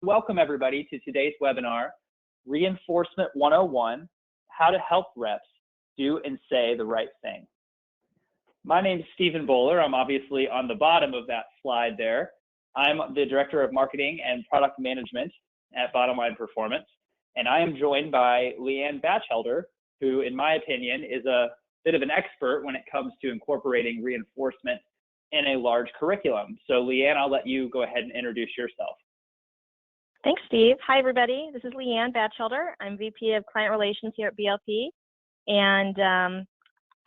Welcome everybody to today's webinar, Reinforcement 101, How to Help Reps Do and Say the Right Thing. My name is Stephen Bowler. I'm obviously on the bottom of that slide there. I'm the Director of Marketing and Product Management at Bottom Line Performance, and I am joined by Leanne Batchelder, who in my opinion is a bit of an expert when it comes to incorporating reinforcement in a large curriculum. So Leanne, I'll let you go ahead and introduce yourself. Thanks, Steve. Hi, everybody. This is Leanne Batchelder. I'm VP of Client Relations here at BLP. And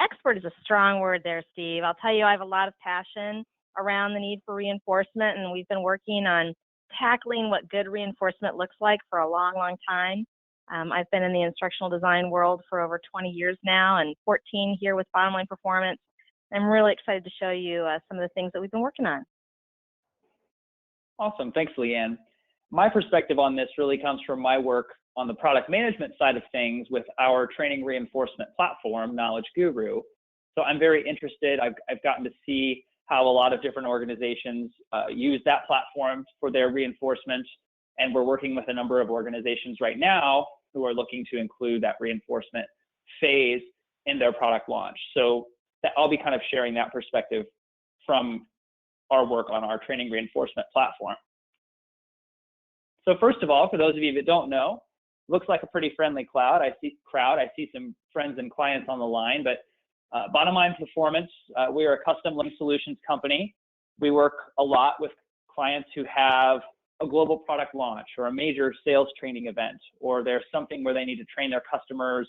expert is a strong word there, Steve. I'll tell you, I have a lot of passion around the need for reinforcement, and we've been working on tackling what good reinforcement looks like for a long, long time. I've been in the instructional design world for over 20 years now and 14 here with Bottom Line Performance. I'm really excited to show you some of the things that we've been working on. Awesome. Thanks, Leanne. My perspective on this really comes from my work on the product management side of things with our training reinforcement platform, Knowledge Guru. So I'm very interested. I've gotten to see how a lot of different organizations use that platform for their reinforcement. And we're working with a number of organizations right now who are looking to include that reinforcement phase in their product launch. So I'll be kind of sharing that perspective from our work on our training reinforcement platform. So first of all, for those of you that don't know, looks like a pretty friendly crowd. I see some friends and clients on the line, but Bottom Line Performance, we are a custom learning solutions company. We work a lot with clients who have a global product launch or a major sales training event, or there's something where they need to train their customers,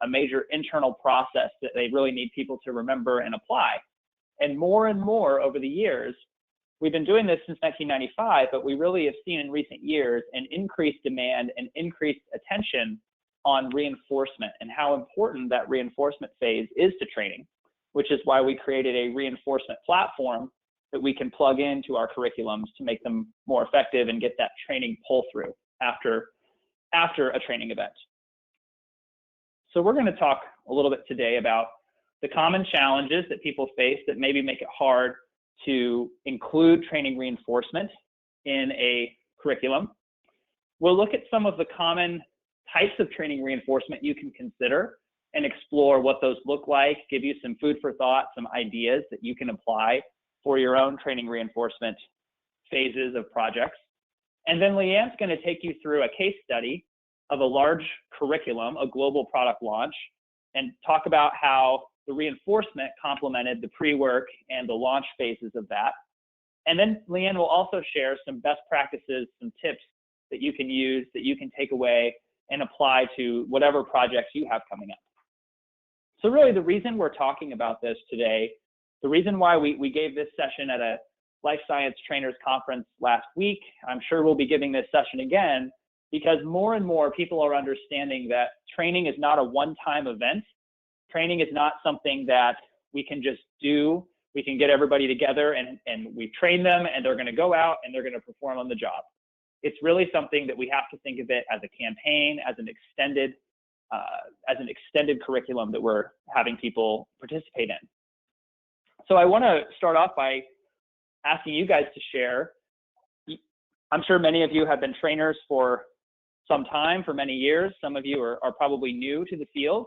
a major internal process that they really need people to remember and apply. And more over the years, we've been doing this since 1995, but we really have seen in recent years an increased demand and increased attention on reinforcement and how important that reinforcement phase is to training, which is why we created a reinforcement platform that we can plug into our curriculums to make them more effective and get that training pull through after a training event. So we're going to talk a little bit today about the common challenges that people face that maybe make it hard to include training reinforcement in a curriculum. We'll look at some of the common types of training reinforcement you can consider and explore what those look like, give you some food for thought, some ideas that you can apply for your own training reinforcement phases of projects. And then Leanne's going to take you through a case study of a large curriculum, a global product launch, and talk about how the reinforcement complemented the pre-work and the launch phases of that. And then Leanne will also share some best practices, some tips that you can use, that you can take away and apply to whatever projects you have coming up. So really the reason we're talking about this today, the reason why we gave this session at a Life Science Trainers Conference last week, I'm sure we'll be giving this session again, because more and more people are understanding that training is not a one-time event. Training is not something that we can just do. We can get everybody together and we train them and they're going to go out and they're going to perform on the job. It's really something that we have to think of it as a campaign, as an extended curriculum that we're having people participate in. So I want to start off by asking you guys to share. I'm sure many of you have been trainers for some time, for many years. Some of you are probably new to the field.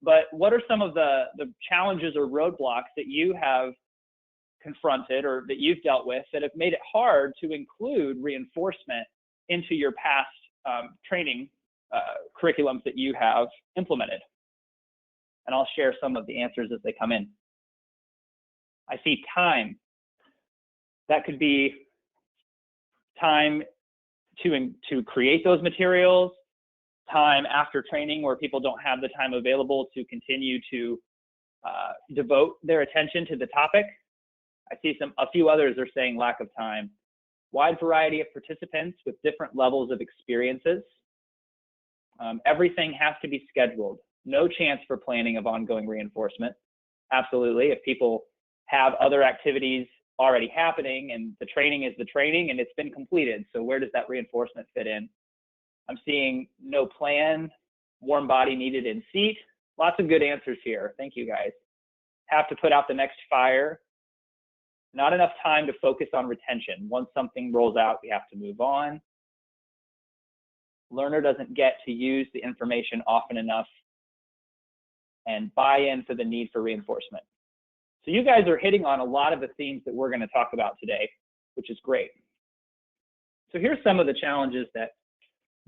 But what are some of the challenges or roadblocks that you have confronted or that you've dealt with that have made it hard to include reinforcement into your past training curriculums that you have implemented? And I'll share some of the answers as they come in. I see time. That could be time to create those materials, time after training where people don't have the time available to continue to devote their attention to the topic. I see a few others are saying lack of time. Wide variety of participants with different levels of experiences. Everything has to be scheduled. No chance for planning of ongoing reinforcement. Absolutely. If people have other activities already happening and the training is the training and it's been completed, so where does that reinforcement fit in? I'm seeing no plan, warm body needed in seat. Lots of good answers here. Thank you guys. Have to put out the next fire. Not enough time to focus on retention. Once something rolls out, we have to move on. learner doesn't get to use the information often enough, and buy-in for the need for reinforcement. So you guys are hitting on a lot of the themes that we're going to talk about today, which is great. So here's some of the challenges that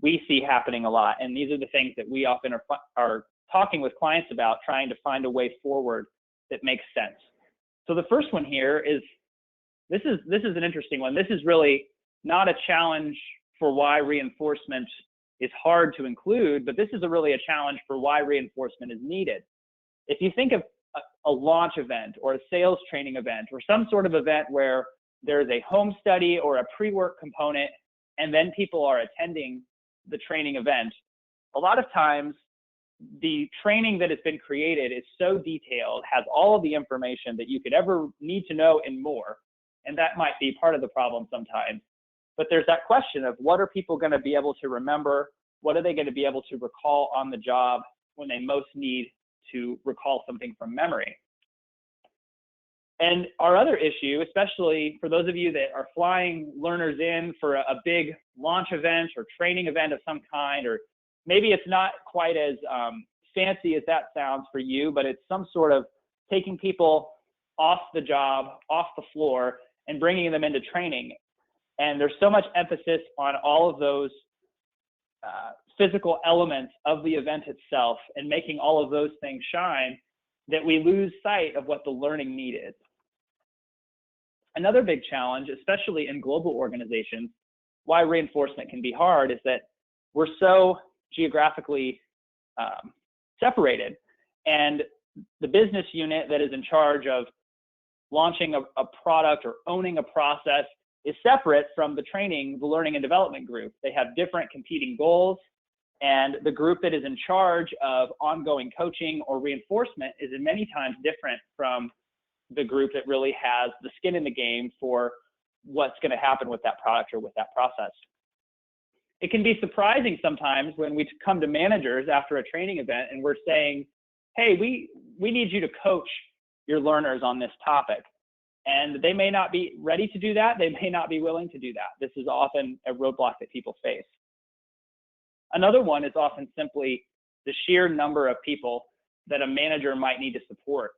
we see happening a lot, and these are the things that we often are talking with clients about, trying to find a way forward that makes sense. So the first one here is, this is an interesting one. This is really not a challenge for why reinforcement is hard to include, but this is really a challenge for why reinforcement is needed. If you think of a launch event or a sales training event or some sort of event where there's a home study or a pre-work component, and then people are attending the training event, a lot of times the training that has been created is so detailed, has all of the information that you could ever need to know and more, and that might be part of the problem sometimes. But there's that question of, what are people going to be able to remember? What are they going to be able to recall on the job when they most need to recall something from memory? And our other issue, especially for those of you that are flying learners in for a big launch event or training event of some kind, or maybe it's not quite as fancy as that sounds for you, but it's some sort of taking people off the job, off the floor, and bringing them into training. And there's so much emphasis on all of those physical elements of the event itself and making all of those things shine that we lose sight of what the learning need is. Another big challenge, especially in global organizations, why reinforcement can be hard, is that we're so geographically separated, and the business unit that is in charge of launching a product or owning a process is separate from the learning and development group. They have different competing goals, and the group that is in charge of ongoing coaching or reinforcement is in many times different from the group that really has the skin in the game for what's going to happen with that product or with that process. It can be surprising sometimes when we come to managers after a training event and we're saying, hey, we need you to coach your learners on this topic. And they may not be ready to do that. They may not be willing to do that. This is often a roadblock that people face. Another one is often simply the sheer number of people that a manager might need to support.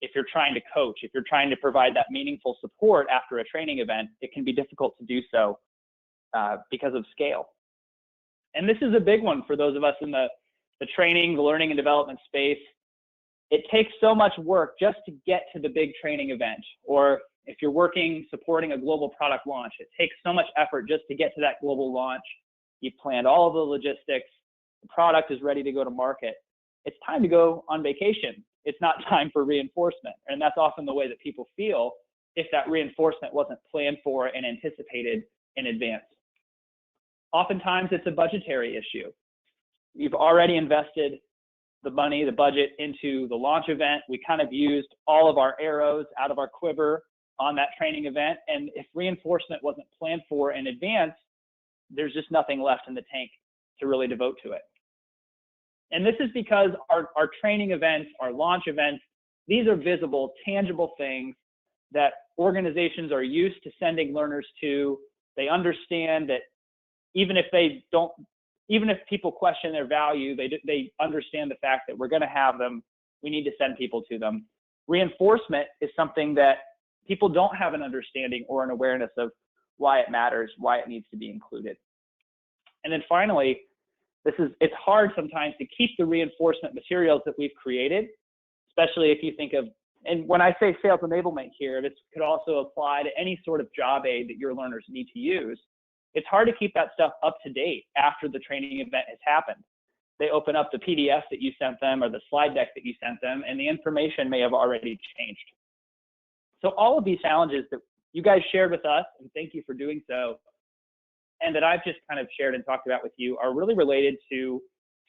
If you're trying to coach, if you're trying to provide that meaningful support after a training event, it can be difficult to do so because of scale. And this is a big one for those of us in the training, the learning and development space. It takes so much work just to get to the big training event. Or if you're supporting a global product launch, it takes so much effort just to get to that global launch. You've planned all of the logistics. The product is ready to go to market. It's time to go on vacation. It's not time for reinforcement. And that's often the way that people feel if that reinforcement wasn't planned for and anticipated in advance. Oftentimes, it's a budgetary issue. You've already invested the money, the budget into the launch event. We kind of used all of our arrows out of our quiver on that training event. And if reinforcement wasn't planned for in advance, there's just nothing left in the tank to really devote to it. And this is because our training events, our launch events, these are visible, tangible things that organizations are used to sending learners to. They understand that even if people question their value, they understand the fact that we're going to have them. We need to send people to them. Reinforcement is something that people don't have an understanding or an awareness of why it matters, why it needs to be included. And then finally, it's hard sometimes to keep the reinforcement materials that we've created, especially if you think of, and when I say sales enablement here, this could also apply to any sort of job aid that your learners need to use. It's hard to keep that stuff up to date after the training event has happened. They open up the PDF that you sent them or the slide deck that you sent them, and the information may have already changed. So all of these challenges that you guys shared with us, and thank you for doing so, and that I've just kind of shared and talked about with you, are really related to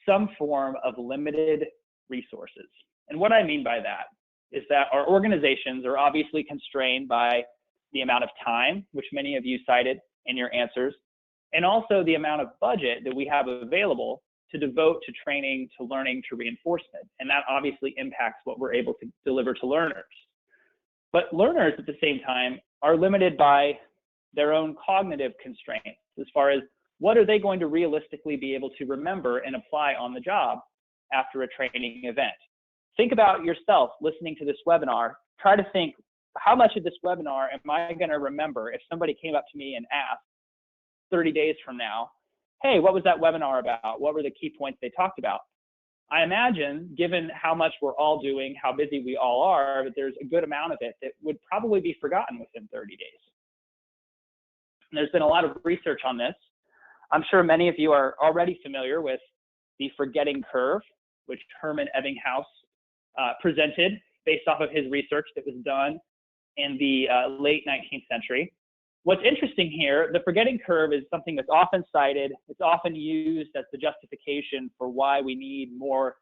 some form of limited resources. And what I mean by that is that our organizations are obviously constrained by the amount of time, which many of you cited in your answers, and also the amount of budget that we have available to devote to training, to learning, to reinforcement. And that obviously impacts what we're able to deliver to learners. But learners at the same time are limited by their own cognitive constraints as far as what are they going to realistically be able to remember and apply on the job after a training event? Think about yourself listening to this webinar. Try to think, how much of this webinar am I going to remember if somebody came up to me and asked 30 days from now, hey, what was that webinar about? What were the key points they talked about? I imagine, given how much we're all doing, how busy we all are, that there's a good amount of it that would probably be forgotten within 30 days. And there's been a lot of research on this. I'm sure many of you are already familiar with the forgetting curve, which Hermann Ebbinghaus presented based off of his research that was done in the late 19th century. What's interesting here, the forgetting curve is something that's often cited. It's often used as the justification for why we need more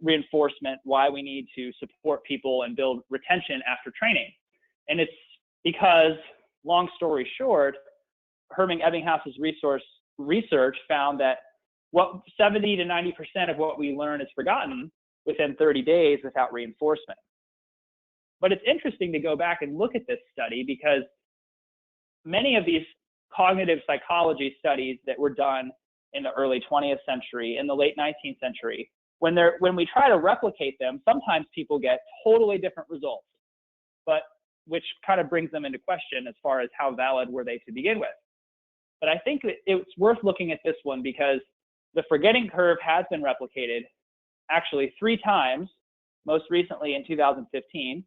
reinforcement, why we need to support people and build retention after training. And it's because, long story short, Hermann Ebbinghaus's research found that 70 to 90% of what we learn is forgotten within 30 days without reinforcement. But it's interesting to go back and look at this study because many of these cognitive psychology studies that were done in the early 20th century, in the late 19th century, when we try to replicate them, sometimes people get totally different results, but which kind of brings them into question as far as how valid were they to begin with. But I think that it's worth looking at this one because the forgetting curve has been replicated actually 3 times, most recently in 2015.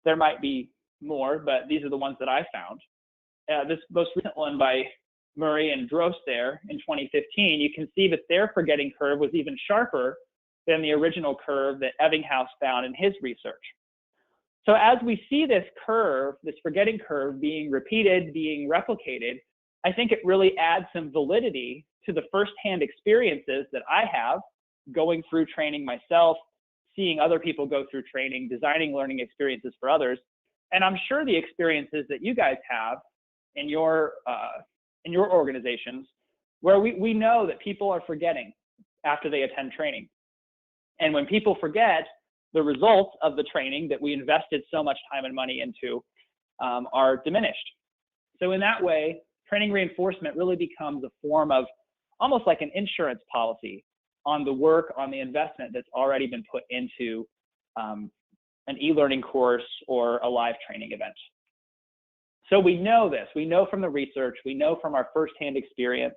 There might be more, but these are the ones that I found. This most recent one by Murray and Drost there in 2015, you can see that their forgetting curve was even sharper than the original curve that Ebbinghaus found in his research. So as we see this curve, this forgetting curve being repeated, being replicated, I think it really adds some validity to the firsthand experiences that I have going through training myself, seeing other people go through training, designing learning experiences for others. And I'm sure the experiences that you guys have in your organizations, where we know that people are forgetting after they attend training. And when people forget, the results of the training that we invested so much time and money into are diminished. So in that way, training reinforcement really becomes a form of almost like an insurance policy on the work, on the investment that's already been put into an e-learning course or a live training event. So we know this, we know from the research, we know from our firsthand experience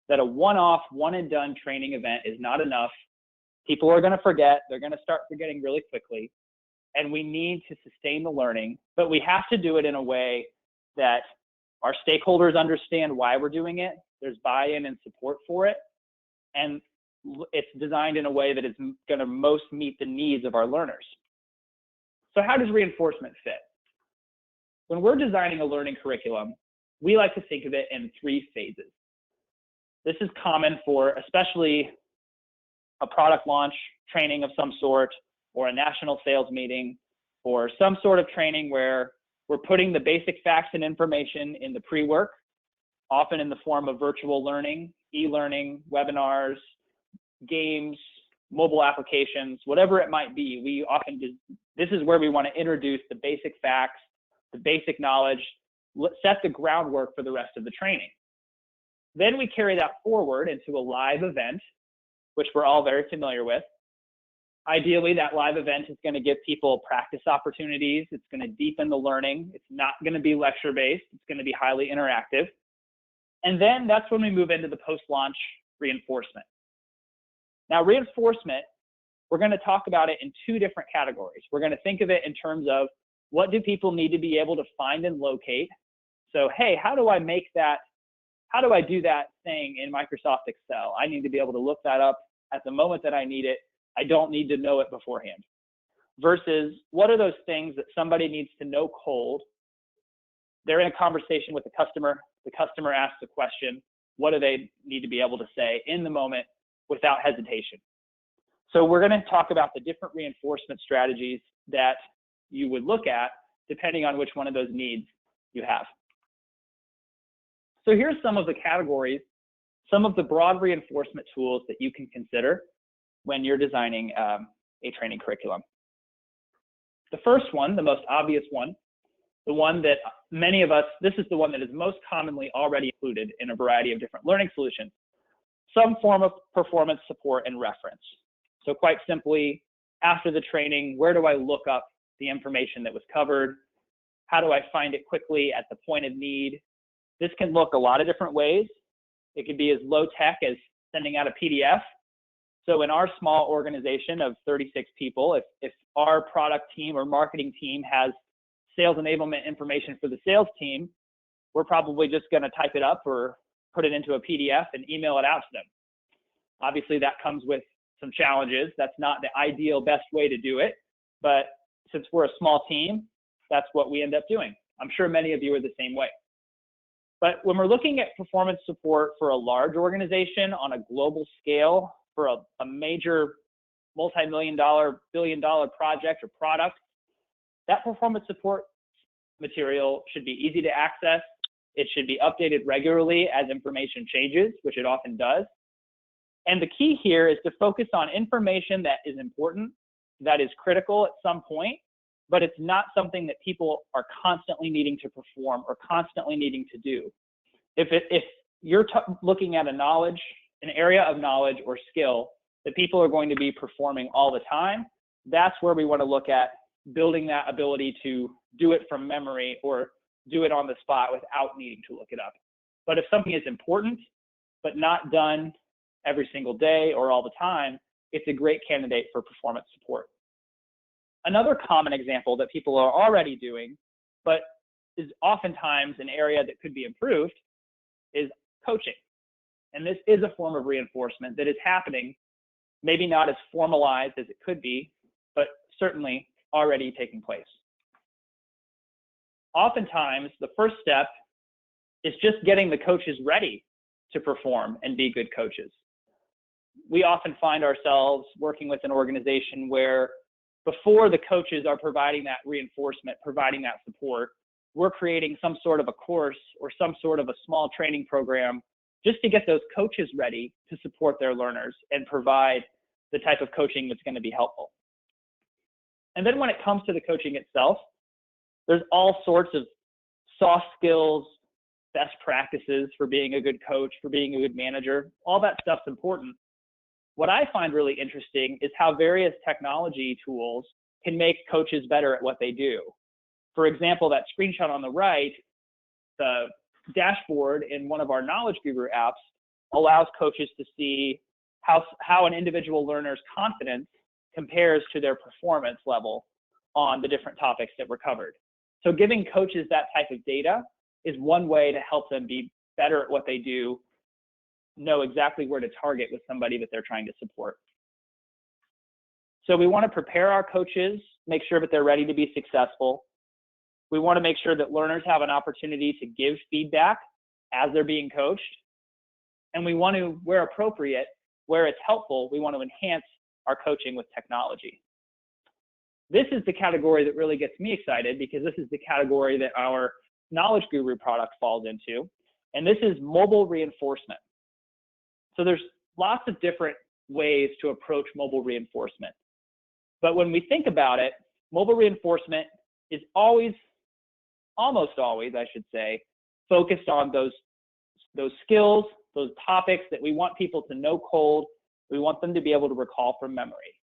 that a one-off, one-and-done training event is not enough. People are going to forget, they're going to start forgetting really quickly, and we need to sustain the learning, but we have to do it in a way that our stakeholders understand why we're doing it, there's buy-in and support for it, and it's designed in a way that is going to most meet the needs of our learners. So how does reinforcement fit? When we're designing a learning curriculum, we like to think of it in 3 phases. This is common for especially a product launch training of some sort, or a national sales meeting, or some sort of training where we're putting the basic facts and information in the pre-work, often in the form of virtual learning, e-learning, webinars, games, mobile applications, whatever it might be. We often this is where we want to introduce the basic facts, the basic knowledge, set the groundwork for the rest of the training. Then we carry that forward into a live event, which we're all very familiar with. Ideally, that live event is going to give people practice opportunities. It's going to deepen the learning. It's not going to be lecture-based. It's going to be highly interactive. And then that's when we move into the post-launch reinforcement. Now, reinforcement, we're going to talk about it in 2 different categories. We're going to think of it in terms of what do people need to be able to find and locate? So, hey, how do I do that thing in Microsoft Excel? I need to be able to look that up at the moment that I need it. I don't need to know it beforehand. Versus, what are those things that somebody needs to know cold? They're in a conversation with the customer asks a question. What do they need to be able to say in the moment without hesitation? So we're going to talk about the different reinforcement strategies that you would look at depending on which one of those needs you have. So here's some of the categories, some of the broad reinforcement tools that you can consider when you're designing a training curriculum. The first one, the most obvious one, the one that many of us, this is the one that is most commonly already included in a variety of different learning solutions, some form of performance support and reference. So quite simply, after the training, where do I look up the information that was covered? How do I find it quickly at the point of need? This can look a lot of different ways. It could be as low tech as sending out a PDF. So in our small organization of 36 people, if our product team or marketing team has sales enablement information for the sales team, we're probably just going to type it up or put it into a PDF and email it out to them. Obviously, that comes with some challenges. That's not the ideal best way to do it, but since we're a small team, that's what we end up doing. I'm sure many of you are the same way. But when we're looking at performance support for a large organization on a global scale, for a major multi-million-dollar, billion-dollar project or product, that performance support material should be easy to access. It should be updated regularly as information changes, which it often does. And the key here is to focus on information that is important, that is critical at some point, but it's not something that people are constantly needing to perform or constantly needing to do. If you're looking at an area of knowledge or skill that people are going to be performing all the time, that's where we want to look at building that ability to do it from memory or do it on the spot without needing to look it up. But if something is important, but not done every single day or all the time, it's a great candidate for performance support. Another common example that people are already doing, but is oftentimes an area that could be improved, is coaching. And this is a form of reinforcement that is happening, maybe not as formalized as it could be, but certainly already taking place. Oftentimes, the first step is just getting the coaches ready to perform and be good coaches. We often find ourselves working with an organization where before the coaches are providing that reinforcement, providing that support, we're creating some sort of a course or some sort of a small training program just to get those coaches ready to support their learners and provide the type of coaching that's going to be helpful. And then when it comes to the coaching itself, there's all sorts of soft skills, best practices for being a good coach, for being a good manager. All that stuff's important. What I find really interesting is how various technology tools can make coaches better at what they do. For example, that screenshot on the right, the dashboard in one of our Knowledge Guru apps allows coaches to see how an individual learner's confidence compares to their performance level on the different topics that were covered. So giving coaches that type of data is one way to help them be better at what they do, know exactly where to target with somebody that they're trying to support. So we want to prepare our coaches, make sure that they're ready to be successful. We want to make sure that learners have an opportunity to give feedback as they're being coached. And we want to, where appropriate, where it's helpful, we want to enhance our coaching with technology. This is the category that really gets me excited because this is the category that our Knowledge Guru product falls into. And this is mobile reinforcement. So there's lots of different ways to approach mobile reinforcement. But when we think about it, mobile reinforcement is always, almost always, I should say, focused on those skills, those topics that we want people to know cold. We want them to be able to recall from memory.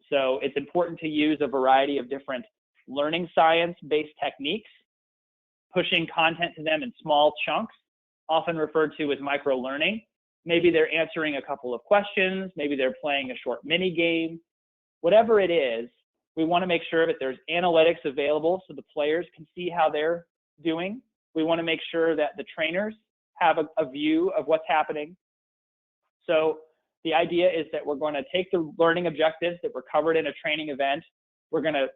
So it's important to use a variety of different learning science-based techniques, pushing content to them in small chunks, often referred to as micro-learning. Maybe they're answering a couple of questions, maybe they're playing a short mini game. Whatever it is, we want to make sure that there's analytics available so the players can see how they're doing. We want to make sure that the trainers have a view of what's happening. So the idea is that we're going to take the learning objectives that were covered in a training event. We're going to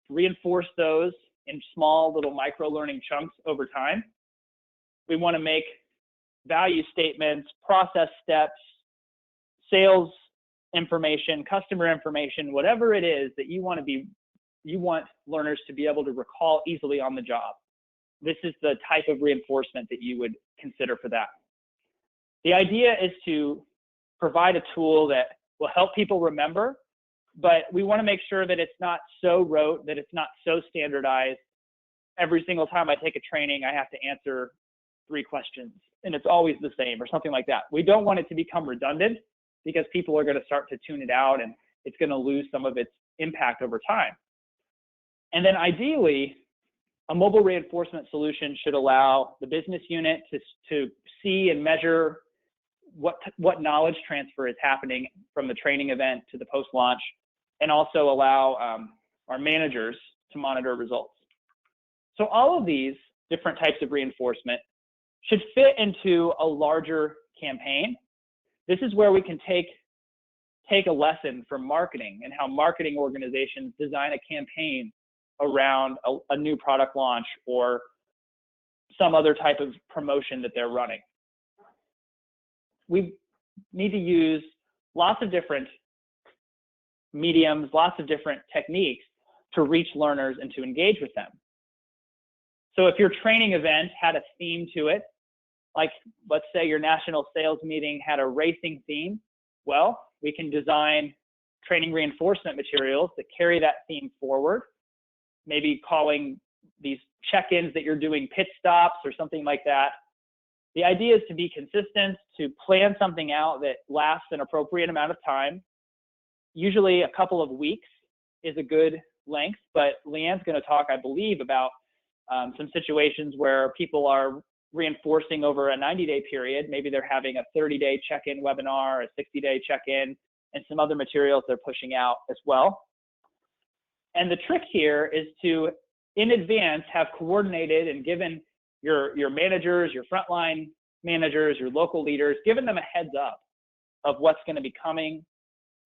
reinforce those in small little micro-learning chunks over time. We want to make value statements, process steps, sales information, customer information, whatever it is that you want learners to be able to recall easily on the job. This is the type of reinforcement that you would consider for that. The idea is to provide a tool that will help people remember, but we want to make sure that it's not so rote, that it's not so standardized, every single time I take a training, I have to answer 3 questions and it's always the same or something like that. We don't want it to become redundant because people are going to start to tune it out and it's going to lose some of its impact over time. And then ideally, a mobile reinforcement solution should allow the business unit to see and measure what knowledge transfer is happening from the training event to the post-launch, and also allow our managers to monitor results. So all of these different types of reinforcement should fit into a larger campaign. This is where we can take a lesson from marketing and how marketing organizations design a campaign around a new product launch or some other type of promotion that they're running. We need to use lots of different mediums, lots of different techniques to reach learners and to engage with them. So if your training event had a theme to it, like let's say your national sales meeting had a racing theme, well, we can design training reinforcement materials that carry that theme forward, maybe calling these check-ins that you're doing pit stops or something like that. The idea is to be consistent, to plan something out that lasts an appropriate amount of time. Usually a couple of weeks is a good length, but Leanne's going to talk, I believe, about some situations where people are reinforcing over a 90-day period. Maybe they're having a 30-day check-in webinar, a 60-day check-in, and some other materials they're pushing out as well. And the trick here is to, in advance, have coordinated and given your managers, your frontline managers, your local leaders, given them a heads up of what's going to be coming,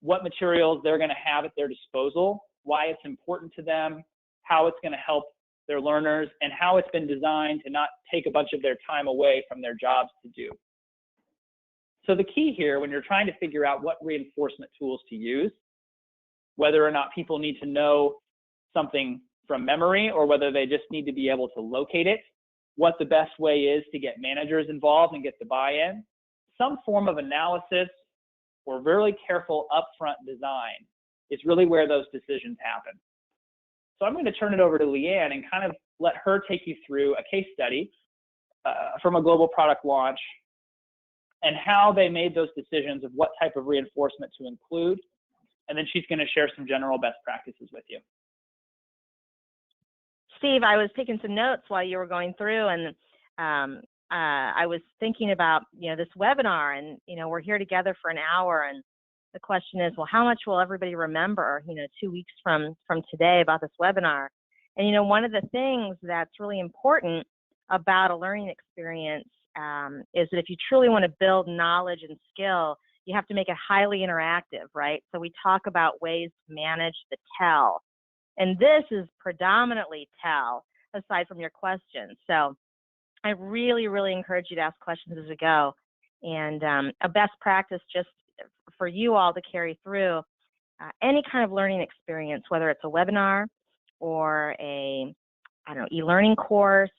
what materials they're going to have at their disposal, why it's important to them, how it's going to help their learners, and how it's been designed to not take a bunch of their time away from their jobs to do. So the key here, when you're trying to figure out what reinforcement tools to use, whether or not people need to know something from memory or whether they just need to be able to locate it, what the best way is to get managers involved and get the buy-in, some form of analysis or really careful upfront design is really where those decisions happen. So I'm going to turn it over to Leanne and kind of let her take you through a case study from a global product launch and how they made those decisions of what type of reinforcement to include. And then she's going to share some general best practices with you. Steve, I was taking some notes while you were going through, and I was thinking about, this webinar, and, we're here together for an hour, and the question is, well, how much will everybody remember, 2 weeks from today about this webinar? And, one of the things that's really important about a learning experience is that if you truly want to build knowledge and skill, you have to make it highly interactive, right? So we talk about ways to manage the tell. And this is predominantly tell, aside from your questions. So I really, really encourage you to ask questions as we go. And a best practice just for you all to carry through any kind of learning experience, whether it's a webinar or a, e-learning course,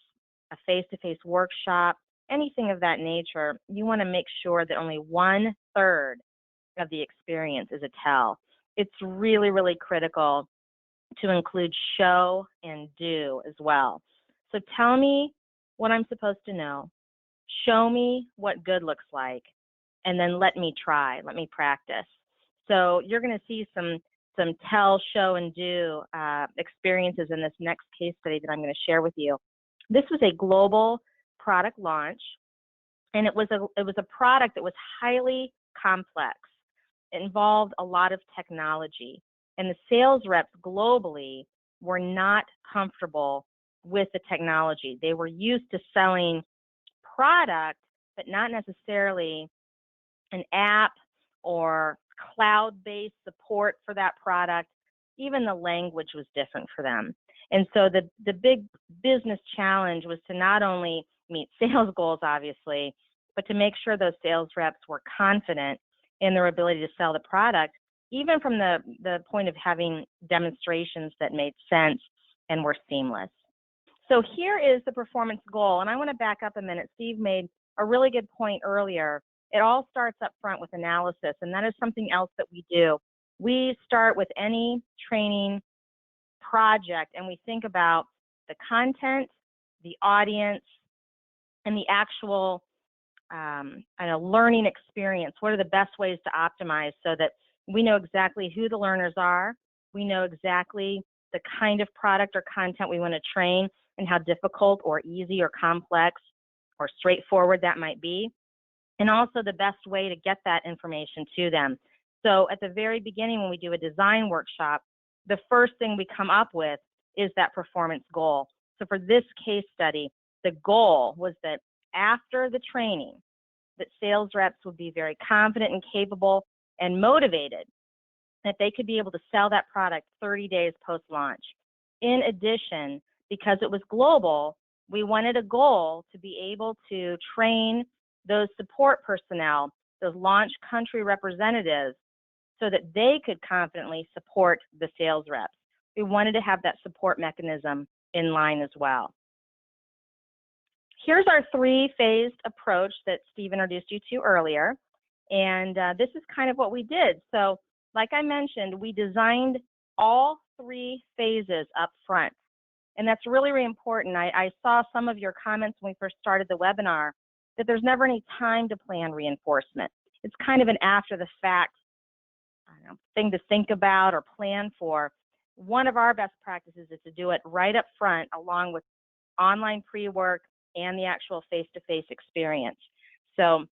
a face-to-face workshop, anything of that nature, you want to make sure that only 1/3 of the experience is a tell. It's really, really critical to include show and do as well. So tell me what I'm supposed to know, show me what good looks like, and then let me try, let me practice. So you're going to see some tell, show, and do experiences in this next case study that I'm going to share with you. This was a global product launch, and it was a product that was highly complex. It involved a lot of technology, and the sales reps globally were not comfortable with the technology. They were used to selling product, but not necessarily an app or cloud-based support for that product. Even the language was different for them. And so the big business challenge was to not only meet sales goals, obviously, but to make sure those sales reps were confident in their ability to sell the product, even from the point of having demonstrations that made sense and were seamless. So here is the performance goal, and I want to back up a minute. Steve made a really good point earlier. It all starts up front with analysis, and that is something else that we do. We start with any training project, and we think about the content, the audience, and the actual learning experience. What are the best ways to optimize so that we know exactly who the learners are, we know exactly the kind of product or content we want to train and how difficult or easy or complex or straightforward that might be, and also the best way to get that information to them. So at the very beginning, when we do a design workshop, the first thing we come up with is that performance goal. So for this case study, the goal was that after the training, that sales reps would be very confident and capable and motivated that they could be able to sell that product 30 days post-launch. In addition, because it was global, we wanted a goal to be able to train those support personnel, those launch country representatives, so that they could confidently support the sales reps. We wanted to have that support mechanism in line as well. Here's our three-phased approach that Steve introduced you to earlier, and this is kind of what we did. So like I mentioned, we designed all three phases up front, and that's really, really important. I saw some of your comments when we first started the webinar that there's never any time to plan reinforcement. It's kind of an after-the-fact thing to think about or plan for. One of our best practices is to do it right up front along with online pre-work and the actual face-to-face experience. So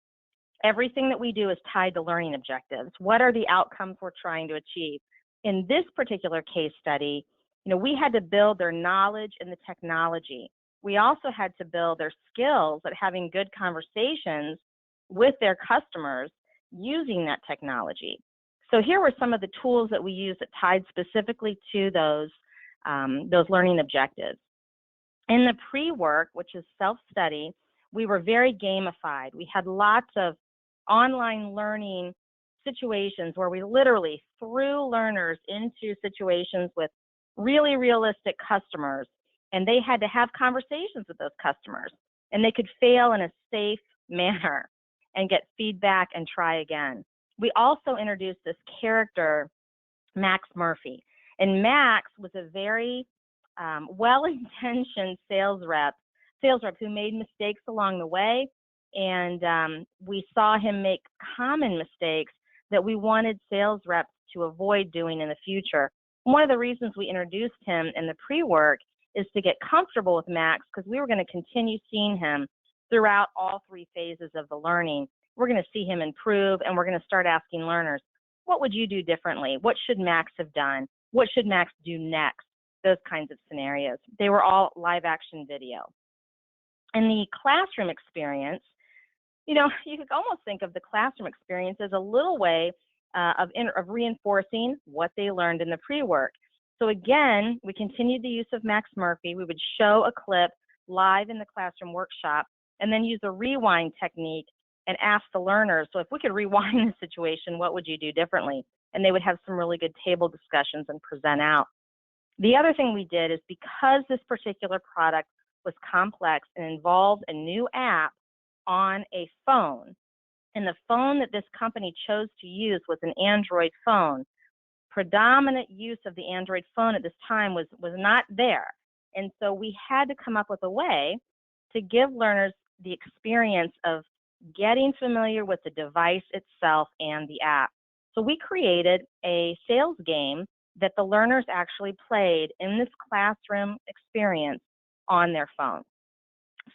everything that we do is tied to learning objectives. What are the outcomes we're trying to achieve? In this particular case study, we had to build their knowledge in the technology. We also had to build their skills at having good conversations with their customers using that technology. So here were some of the tools that we used that tied specifically to those learning objectives. In the pre-work, which is self-study, we were very gamified. We had lots of online learning situations where we literally threw learners into situations with really realistic customers, and they had to have conversations with those customers, and they could fail in a safe manner and get feedback and try again. We also introduced this character, Max Murphy, and Max was a very well-intentioned sales rep who made mistakes along the way, and we saw him make common mistakes that we wanted sales reps to avoid doing in the future. One of the reasons we introduced him in the pre-work is to get comfortable with Max, because we were going to continue seeing him throughout all three phases of the learning. We're going to see him improve, and we're going to start asking learners, what would you do differently? What should Max have done? What should Max do next? Those kinds of scenarios. They were all live action video. In the classroom experience, you could almost think of the classroom experience as a little way of reinforcing what they learned in the pre-work. So again, we continued the use of Max Murphy. We would show a clip live in the classroom workshop and then use a rewind technique and ask the learners, so if we could rewind the situation, what would you do differently? And they would have some really good table discussions and present out. The other thing we did is, because this particular product was complex and involved a new app on a phone, and the phone that this company chose to use was an Android phone, predominant use of the Android phone at this time was not there. And so we had to come up with a way to give learners the experience of getting familiar with the device itself and the app. So we created a sales game that the learners actually played in this classroom experience on their phone.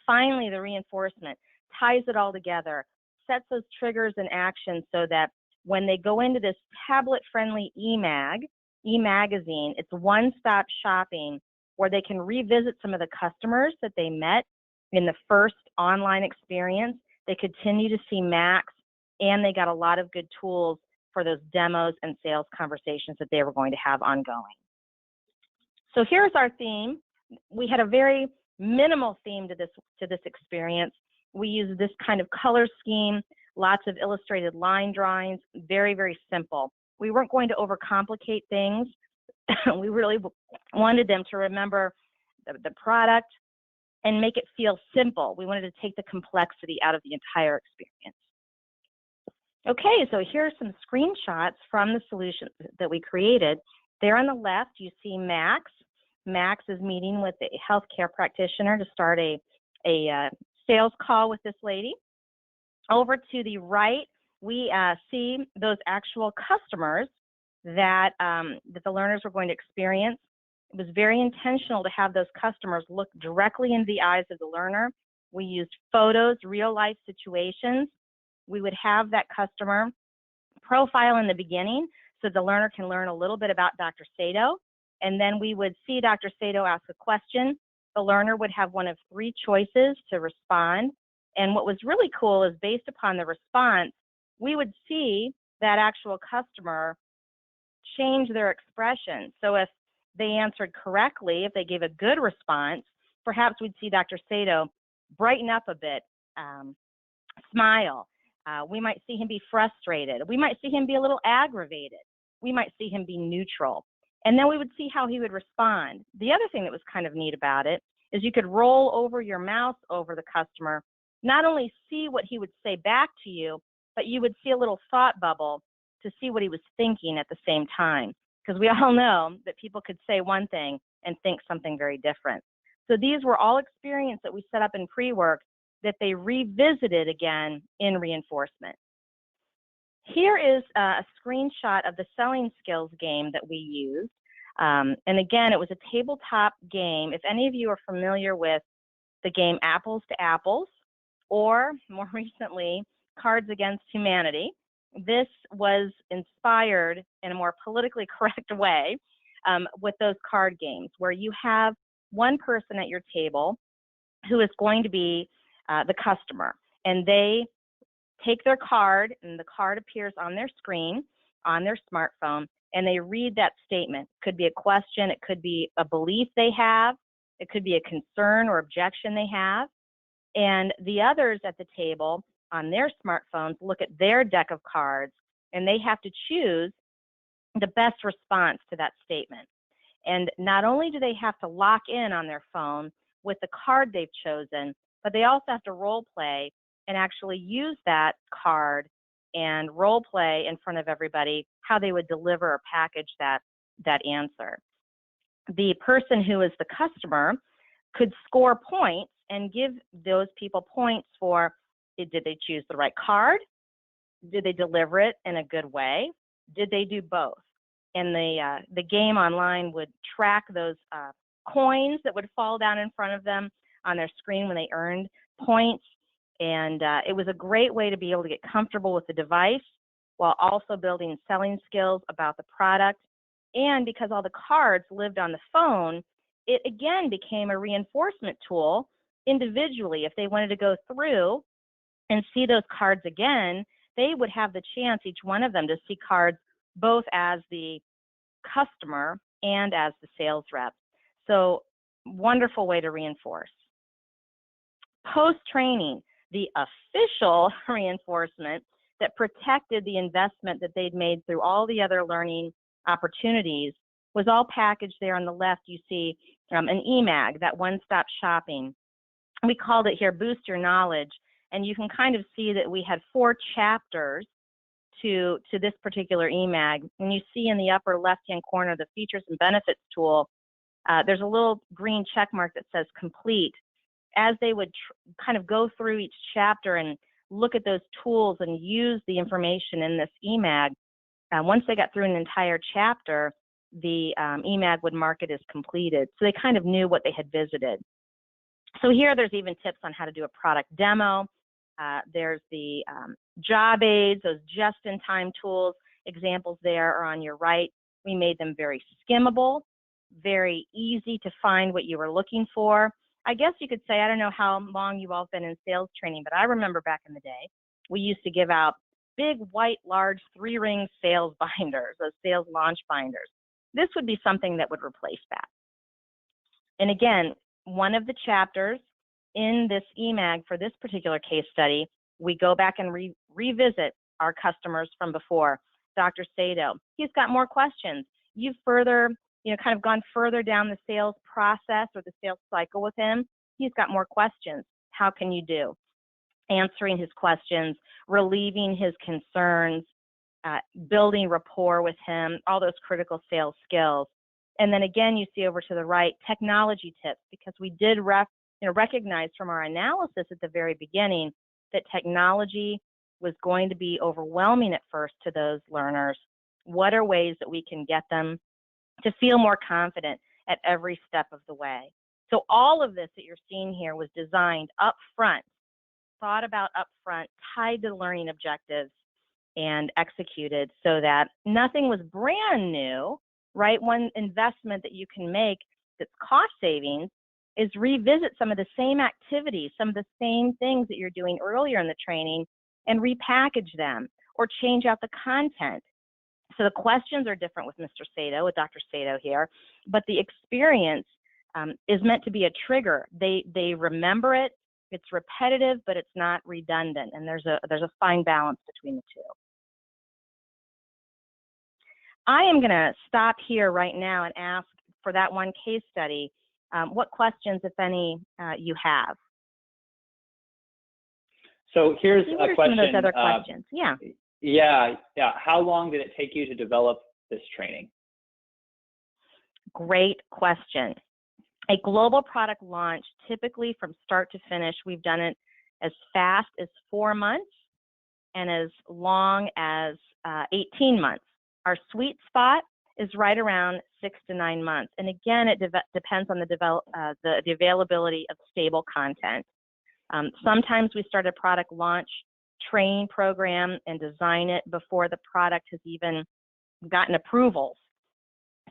Finally, the reinforcement ties it all together, sets those triggers in action so that when they go into this tablet-friendly e-magazine, it's one-stop shopping where they can revisit some of the customers that they met in the first online experience. They continue to see Max, and they got a lot of good tools for those demos and sales conversations that they were going to have ongoing. So here's our theme. We had a very minimal theme to this experience. We used this kind of color scheme, lots of illustrated line drawings, very, very simple. We weren't going to overcomplicate things. We really wanted them to remember the product and make it feel simple. We wanted to take the complexity out of the entire experience. Okay, so here are some screenshots from the solutions that we created. There on the left, you see Max. Max is meeting with a healthcare practitioner to start a sales call with this lady. Over to the right, we see those actual customers that the learners were going to experience. It was very intentional to have those customers look directly into the eyes of the learner. We used photos, real life situations. We would have that customer profile in the beginning so the learner can learn a little bit about Dr. Sato. And then we would see Dr. Sato ask a question. The learner would have one of 3 choices to respond. And what was really cool is based upon the response, we would see that actual customer change their expression. So if they answered correctly, if they gave a good response, perhaps we'd see Dr. Sato brighten up a bit, smile. We might see him be frustrated. We might see him be a little aggravated. We might see him be neutral. And then we would see how he would respond. The other thing that was kind of neat about it is you could roll over your mouse over the customer, not only see what he would say back to you, but you would see a little thought bubble to see what he was thinking at the same time. Because we all know that people could say one thing and think something very different. So these were all experiences that we set up in pre-work that they revisited again in reinforcement. Here is a screenshot of the selling skills game that we used. And again, it was a tabletop game. If any of you are familiar with the game Apples to Apples, or more recently, Cards Against Humanity, this was inspired in a more politically correct way with those card games, where you have one person at your table who is going to be the customer, and they take their card, and the card appears on their screen, on their smartphone, and they read that statement. It could be a question, it could be a belief they have, it could be a concern or objection they have, and the others at the table on their smartphones look at their deck of cards, and they have to choose the best response to that statement. And not only do they have to lock in on their phone with the card they've chosen, but they also have to role play and actually use that card and role play in front of everybody how they would deliver or package that answer. The person who is the customer could score points and give those people points for, did they choose the right card? Did they deliver it in a good way? Did they do both? And the game online would track those coins that would fall down in front of them on their screen when they earned points. And it was a great way to be able to get comfortable with the device while also building selling skills about the product. And because all the cards lived on the phone, it again became a reinforcement tool individually. If they wanted to go through and see those cards again, they would have the chance, each one of them, to see cards both as the customer and as the sales rep. So wonderful way to reinforce. Post-training, the official reinforcement that protected the investment that they'd made through all the other learning opportunities was all packaged there on the left. You see an eMag, that one-stop shopping. We called it here Boost Your Knowledge, and you can kind of see that we had 4 chapters to this particular eMag. And you see in the upper left-hand corner the features and benefits tool, there's a little green check mark that says complete. As they would kind of go through each chapter and look at those tools and use the information in this eMag, once they got through an entire chapter, the eMag would mark it as completed. So they kind of knew what they had visited. So here there's even tips on how to do a product demo. There's the job aids, those just-in-time tools. Examples there are on your right. We made them very skimmable, very easy to find what you were looking for. I guess you could say, I don't know how long you've all been in sales training, but I remember back in the day, we used to give out big, white, large 3-ring sales binders, those sales launch binders. This would be something that would replace that. And again, one of the chapters in this eMag for this particular case study, we go back and revisit our customers from before. Dr. Sato, he's got more questions. You've further, kind of gone further down the sales process or the sales cycle with him. He's got more questions. How can you do? Answering his questions, relieving his concerns, building rapport with him, all those critical sales skills. And then again, you see over to the right, technology tips, because we did recognize from our analysis at the very beginning that technology was going to be overwhelming at first to those learners. What are ways that we can get them to feel more confident at every step of the way? So all of this that you're seeing here was designed up front, thought about up front, tied to learning objectives, and executed so that nothing was brand new, right? One investment that you can make that's cost savings is revisit some of the same activities, some of the same things that you're doing earlier in the training, and repackage them or change out the content. So the questions are different with Mr. Sato, with Dr. Sato here, but the experience is meant to be a trigger. They remember it. It's repetitive, but it's not redundant, and there's a fine balance between the two. I am going to stop here right now and ask for that one case study, what questions, if any, you have. So here's what a question. Some of those other questions? Yeah. How long did it take you to develop this training? Great question. A global product launch, typically from start to finish, we've done it as fast as 4 months and as long as 18 months. Our sweet spot is right around 6 to 9 months. And again, it depends on the availability of stable content. Sometimes we start a product launch training program and design it before the product has even gotten approvals.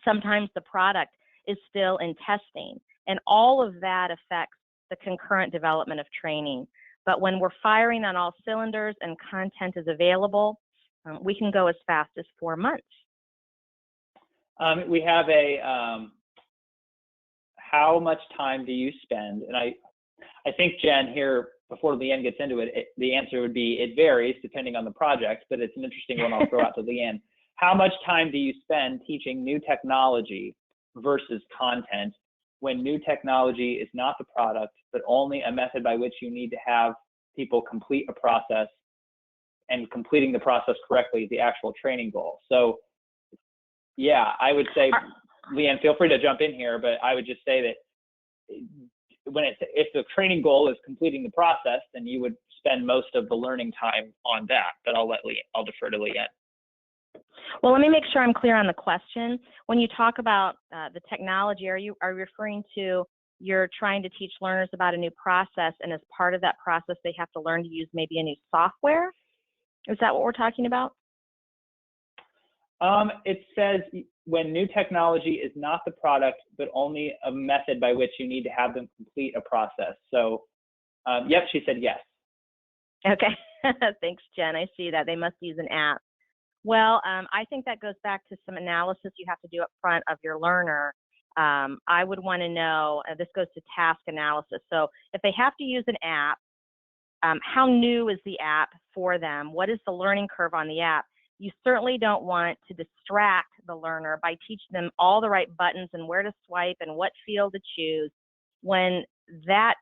Sometimes the product is still in testing, and all of that affects the concurrent development of training. But when we're firing on all cylinders and content is available, we can go as fast as 4 months. We have a how much time do you spend? And I think, Jen, here, before Leanne gets into it, the answer would be it varies depending on the project, but it's an interesting one I'll throw out to Leanne. How much time do you spend teaching new technology versus content when new technology is not the product, but only a method by which you need to have people complete a process, and completing the process correctly is the actual training goal? So yeah, I would say, Leanne, feel free to jump in here, but I would just say that if the training goal is completing the process, then you would spend most of the learning time on that. But I'll defer to Leanne. Well, let me make sure I'm clear on the question. When you talk about the technology, are you referring to you're trying to teach learners about a new process, and as part of that process, they have to learn to use maybe a new software? Is that what we're talking about? It says when new technology is not the product, but only a method by which you need to have them complete a process. So, yep, she said yes. Okay. Thanks, Jen. I see that. They must use an app. Well, I think that goes back to some analysis you have to do up front of your learner. I would want to know, this goes to task analysis. So if they have to use an app, how new is the app for them? What is the learning curve on the app? You certainly don't want to distract the learner by teaching them all the right buttons and where to swipe and what field to choose, when that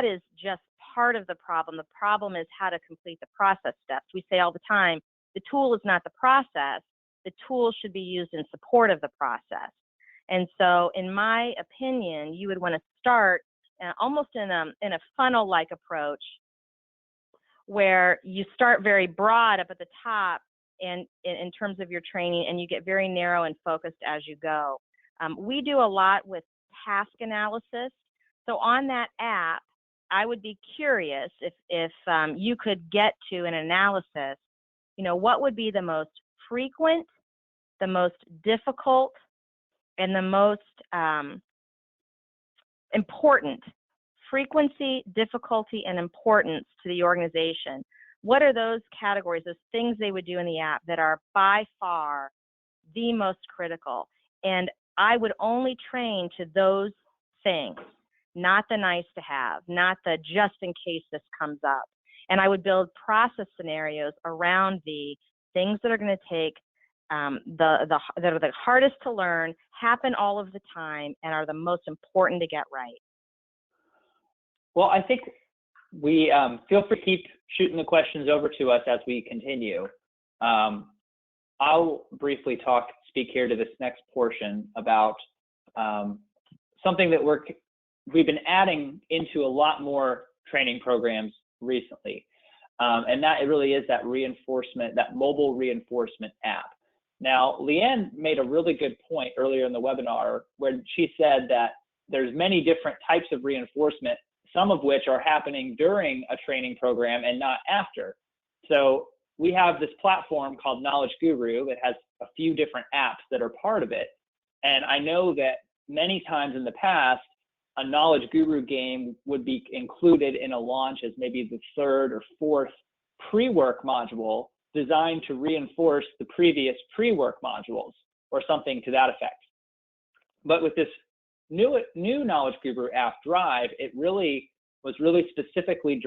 is just part of the problem. The problem is how to complete the process steps. We say all the time, the tool is not the process. The tool should be used in support of the process. And so in my opinion, you would want to start almost in a funnel-like approach, where you start very broad up at the top and in terms of your training, and you get very narrow and focused as you go. We do a lot with task analysis. So on that app, I would be curious if you could get to an analysis, what would be the most frequent, the most difficult, and the most important frequency, difficulty, and importance to the organization. What are those categories, those things they would do in the app that are by far the most critical? And I would only train to those things, not the nice to have, not the just in case this comes up. And I would build process scenarios around the things that are going to take that are the hardest to learn, happen all of the time, and are the most important to get right. Well, I think we feel free to keep shooting the questions over to us as we continue. I'll briefly speak here to this next portion about something that we've been adding into a lot more training programs recently. And that it really is that reinforcement, that mobile reinforcement app. Now, Leanne made a really good point earlier in the webinar when she said that there's many different types of reinforcement, some of which are happening during a training program and not after. So we have this platform called Knowledge Guru that has a few different apps that are part of it. And I know that many times in the past, a Knowledge Guru game would be included in a launch as maybe the third or fourth pre-work module designed to reinforce the previous pre-work modules or something to that effect. But with this new Knowledge Guru app, Drive, it really was specifically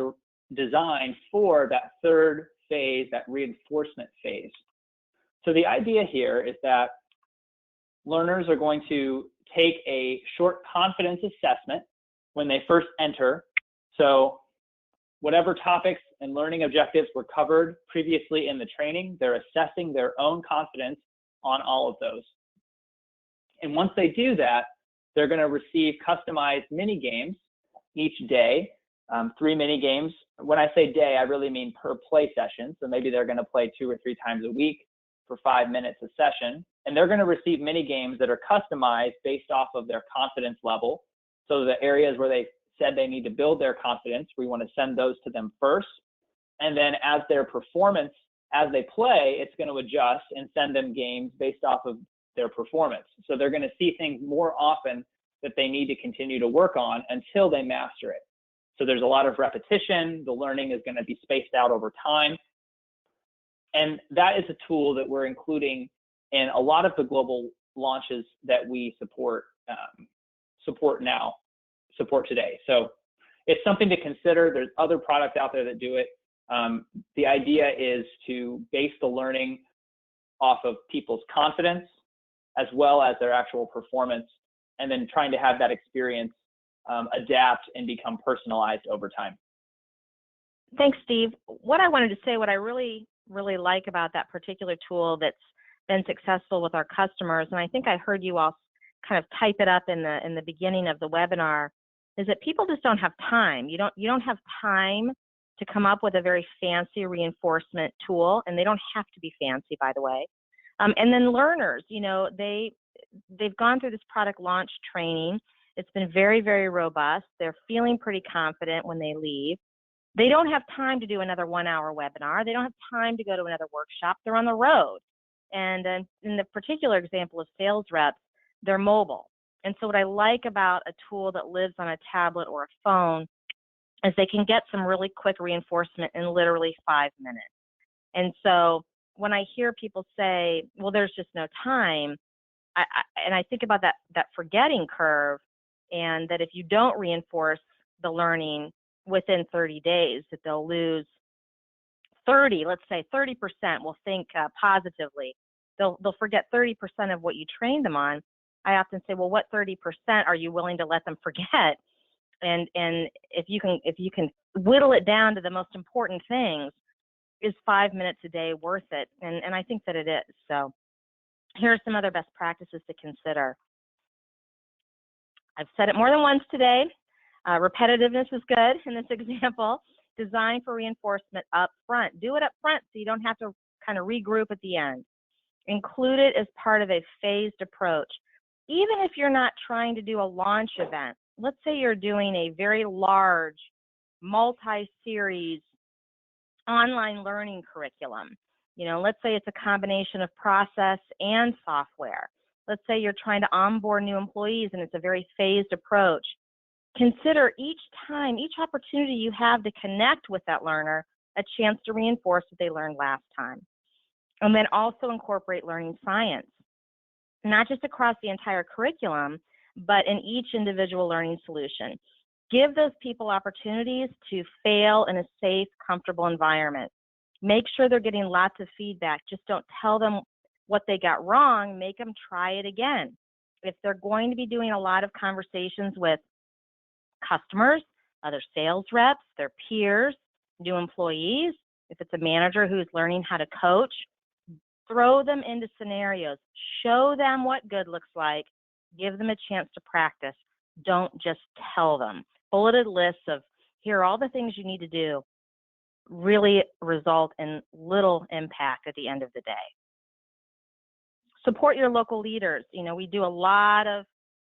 designed for that third phase, that reinforcement phase. So the idea here is that learners are going to take a short confidence assessment when they first enter. So whatever topics and learning objectives were covered previously in the training, they're assessing their own confidence on all of those. And once they do that, they're going to receive customized mini games each day, 3 mini games. When I say day, I really mean per play session. So maybe they're going to play 2 or 3 times a week for 5 minutes a session. And they're going to receive mini games that are customized based off of their confidence level. So the areas where they said they need to build their confidence, we want to send those to them first. And then as their performance, as they play, it's going to adjust and send them games based off of their performance. So they're going to see things more often that they need to continue to work on until they master it. So there's a lot of repetition. The learning is going to be spaced out over time. And that is a tool that we're including in a lot of the global launches that we support today. So it's something to consider. There's other products out there that do it. The idea is to base the learning off of people's confidence as well as their actual performance, and then trying to have that experience adapt and become personalized over time. Thanks, Steve. What I wanted to say, what I really like about that particular tool that's been successful with our customers, and I think I heard you all kind of type it up in the beginning of the webinar, is that people just don't have time. You don't have time to come up with a very fancy reinforcement tool, and they don't have to be fancy, by the way. And then learners, they've gone through this product launch training. It's been very, very robust. They're feeling pretty confident when they leave. They don't have time to do another 1-hour webinar. They don't have time to go to another workshop. They're on the road. And in the particular example of sales reps, they're mobile. And so what I like about a tool that lives on a tablet or a phone is they can get some really quick reinforcement in literally 5 minutes. And so when I hear people say, well, there's just no time, I think about that forgetting curve, and that if you don't reinforce the learning within 30 days, that they'll lose 30%, let's say 30% will think positively. They'll forget 30% of what you trained them on. I often say, well, what 30% are you willing to let them forget? And if you can whittle it down to the most important things, is 5 minutes a day worth it? And I think that it is. So here are some other best practices to consider. I've said it more than once today. Repetitiveness is good in this example. Design for reinforcement up front. Do it up front so you don't have to kind of regroup at the end. Include it as part of a phased approach. Even if you're not trying to do a launch event, let's say you're doing a very large, multi-series online learning curriculum. Let's say it's a combination of process and software. Let's say you're trying to onboard new employees and it's a very phased approach. Consider each time, each opportunity you have to connect with that learner, a chance to reinforce what they learned last time. And then also incorporate learning science, not just across the entire curriculum, but in each individual learning solution. Give those people opportunities to fail in a safe, comfortable environment. Make sure they're getting lots of feedback. Just don't tell them what they got wrong. Make them try it again. If they're going to be doing a lot of conversations with customers, other sales reps, their peers, new employees, if it's a manager who's learning how to coach, Throw them into scenarios. Show them what good looks like. Give them a chance to practice. Don't just tell them. Bulleted lists of here are all the things you need to do really result in little impact at the end of the day. Support your local leaders. You know, we do a lot of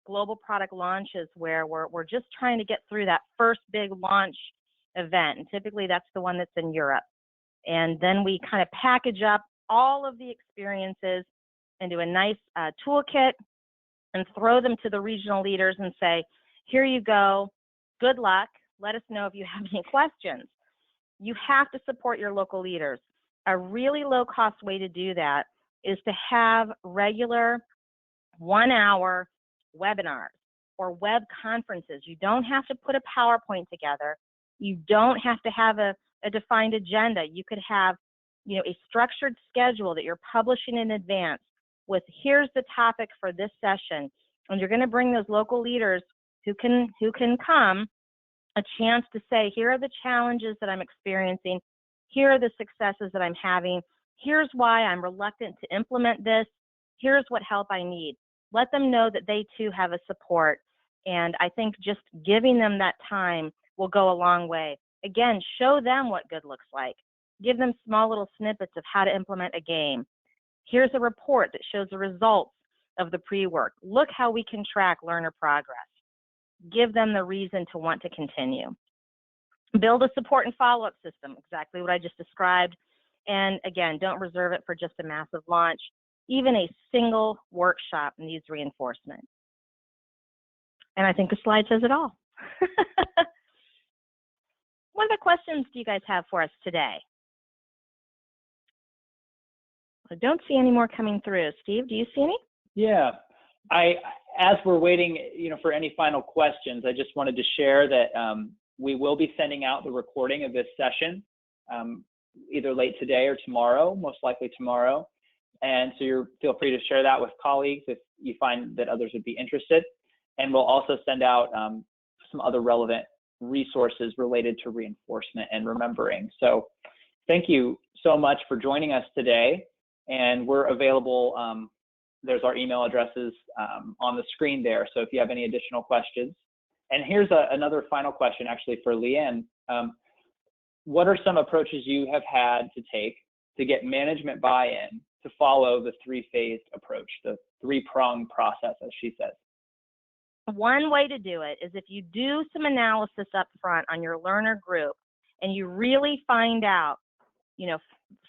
global product launches where we're just trying to get through that first big launch event, and typically that's the one that's in Europe. And then we kind of package up all of the experiences into a nice toolkit and throw them to the regional leaders and say, here you go, good luck, let us know if you have any questions. You have to support your local leaders. A really low-cost way to do that is to have regular 1-hour webinars or web conferences. You don't have to put a PowerPoint together. You don't have to have a defined agenda. You could have, you know, a structured schedule that you're publishing in advance with here's the topic for this session, and you're going to bring those local leaders who can come a chance to say, here are the challenges that I'm experiencing, here are the successes that I'm having, here's why I'm reluctant to implement this, here's what help I need. Let them know that they too have a support, and I think just giving them that time will go a long way. Again, show them what good looks like. Give them small little snippets of how to implement a game. Here's a report that shows the results of the pre-work. Look how we can track learner progress. Give them the reason to want to continue. Build a support and follow-up system, exactly what I just described. And again, don't reserve it for just a massive launch. Even a single workshop needs reinforcement. And I think the slide says it all. What other questions do you guys have for us today? I don't see any more coming through. Steve, do you see any? Yeah, as we're waiting, you know, for any final questions, I just wanted to share that we will be sending out the recording of this session either late today or tomorrow, most likely tomorrow. And so feel free to share that with colleagues if you find that others would be interested. And we'll also send out some other relevant resources related to reinforcement and remembering. So thank you so much for joining us today. And we're available, there's our email addresses on the screen there. So if you have any additional questions. And here's another final question actually for Leanne. What are some approaches you have had to take to get management buy-in to follow the three-phased approach, the three-pronged process, as she says? One way to do it is if you do some analysis up front on your learner group and you really find out, you know,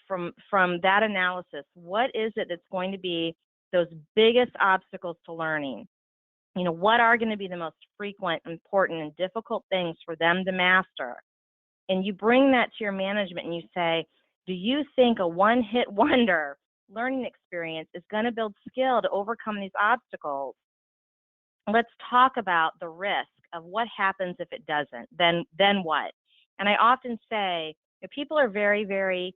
from that analysis, what is it that's going to be those biggest obstacles to learning? You know, what are going to be the most frequent, important, and difficult things for them to master? And you bring that to your management and you say, do you think a one-hit wonder learning experience is going to build skill to overcome these obstacles? Let's talk about the risk of what happens if it doesn't, then what? And I often say, if people are very, very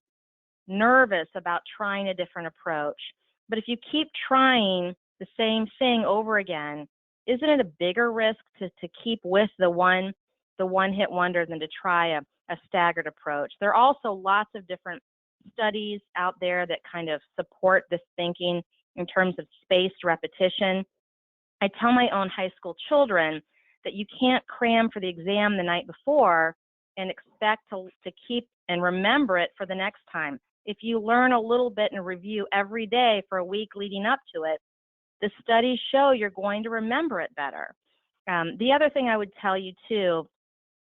nervous about trying a different approach, but if you keep trying the same thing over again, isn't it a bigger risk to keep with the one-hit wonder than to try a staggered approach? There are also lots of different studies out there that kind of support this thinking in terms of spaced repetition. I tell my own high school children that you can't cram for the exam the night before and expect to keep and remember it for the next time. If you learn a little bit and review every day for a week leading up to it, the studies show you're going to remember it better. The other thing I would tell you too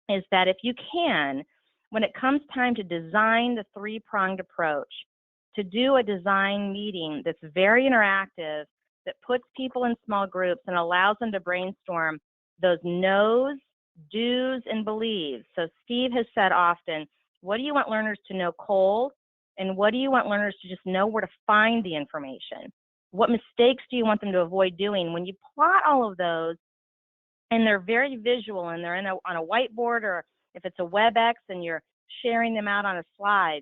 is that if you can, when it comes time to design the three-pronged approach, to do a design meeting that's very interactive, that puts people in small groups and allows them to brainstorm those knows, do's, and believes. So Steve has said often, what do you want learners to know cold? And what do you want learners to just know where to find the information? What mistakes do you want them to avoid doing? When you plot all of those, and they're very visual, and they're on a whiteboard, or if it's a WebEx and you're sharing them out on a slide,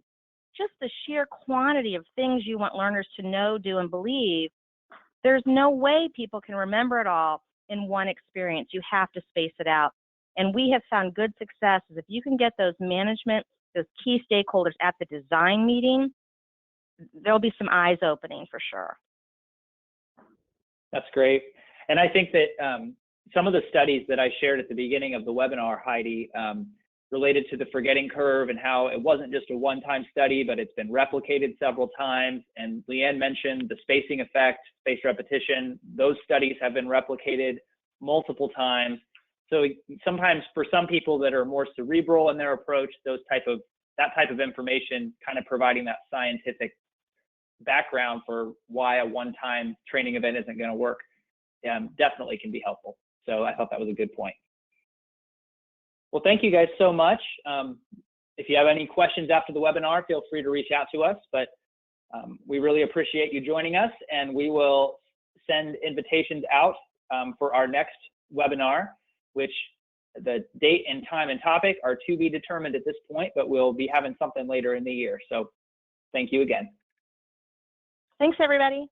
just the sheer quantity of things you want learners to know, do, and believe, there's no way people can remember it all in one experience. You have to space it out. And we have found good success is if you can get those management, those key stakeholders at the design meeting, there'll be some eyes opening for sure. That's great. And I think that some of the studies that I shared at the beginning of the webinar, Heidi, related to the forgetting curve and how it wasn't just a one-time study, but it's been replicated several times. And Leanne mentioned the spacing effect, spaced repetition. Those studies have been replicated multiple times. So sometimes for some people that are more cerebral in their approach, that type of information, kind of providing that scientific background for why a one-time training event isn't going to work, definitely can be helpful. So I thought that was a good point. Well, thank you guys so much. If you have any questions after the webinar, feel free to reach out to us, but we really appreciate you joining us, and we will send invitations out for our next webinar, which the date and time and topic are to be determined at this point, but we'll be having something later in the year. So thank you again. Thanks, everybody.